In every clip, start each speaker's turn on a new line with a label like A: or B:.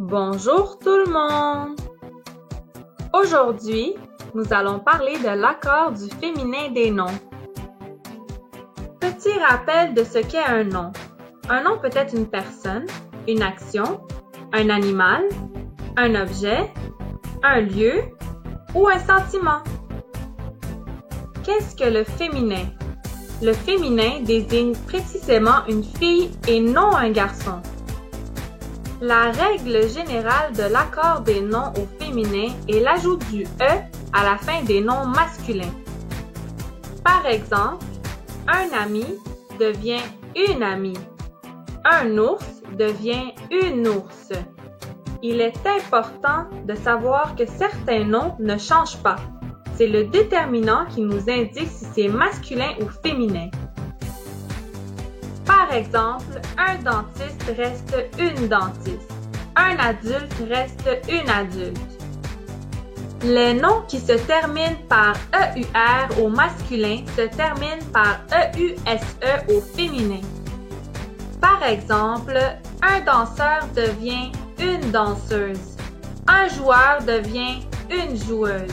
A: Bonjour tout le monde! Aujourd'hui, nous allons parler de l'accord du féminin des noms. Petit rappel de ce qu'est un nom. Un nom peut être une personne, une action, un animal, un objet, un lieu ou un sentiment. Qu'est-ce que le féminin? Le féminin désigne précisément une fille et non un garçon. La règle générale de l'accord des noms au féminin est l'ajout du « e » à la fin des noms masculins. Par exemple, un ami devient une amie. Un ours devient une ours. Il est important de savoir que certains noms ne changent pas. C'est le déterminant qui nous indique si c'est masculin ou féminin. Par exemple, un dentiste reste une dentiste. Un adulte reste une adulte. Les noms qui se terminent par EUR au masculin se terminent par EUSE au féminin. Par exemple, un danseur devient une danseuse. Un joueur devient une joueuse.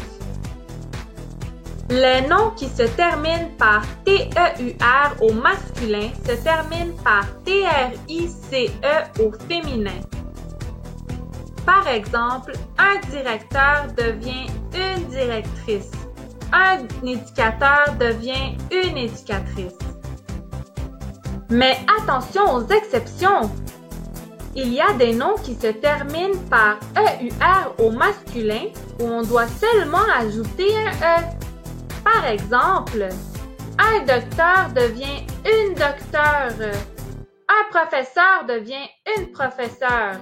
A: Les noms qui se terminent par TEUR au masculin se terminent par TRICE au féminin. Par exemple, un directeur devient une directrice. Un éducateur devient une éducatrice. Mais attention aux exceptions! Il y a des noms qui se terminent par EUR au masculin où on doit seulement ajouter un E. Par exemple, un docteur devient une docteure. Un professeur devient une professeure.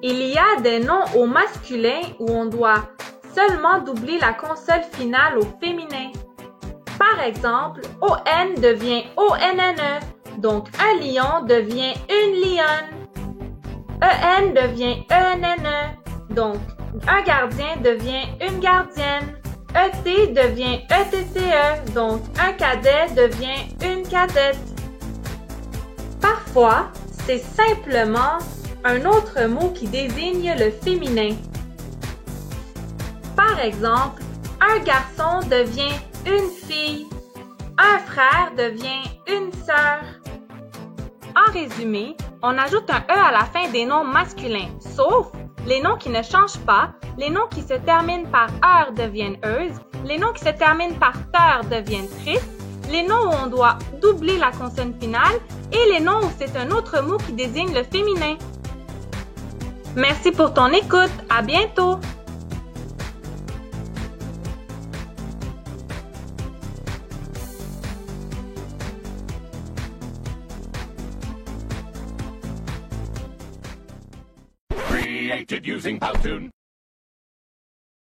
A: Il y a des noms au masculin où on doit seulement doubler la consonne finale au féminin. Par exemple, ON devient ONNE, donc un lion devient une lionne. EN devient ENNE, donc un gardien devient une gardienne. ET devient ETTE, donc un cadet devient une cadette. Parfois, c'est simplement un autre mot qui désigne le féminin. Par exemple, un garçon devient une fille. Un frère devient une sœur. En résumé, on ajoute un E à la fin des noms masculins, sauf les noms qui ne changent pas, les noms qui se terminent par heure deviennent euse, les noms qui se terminent par teur deviennent trice, les noms où on doit doubler la consonne finale et les noms où c'est un autre mot qui désigne le féminin. Merci pour ton écoute. À bientôt!
B: Created using Powtoon.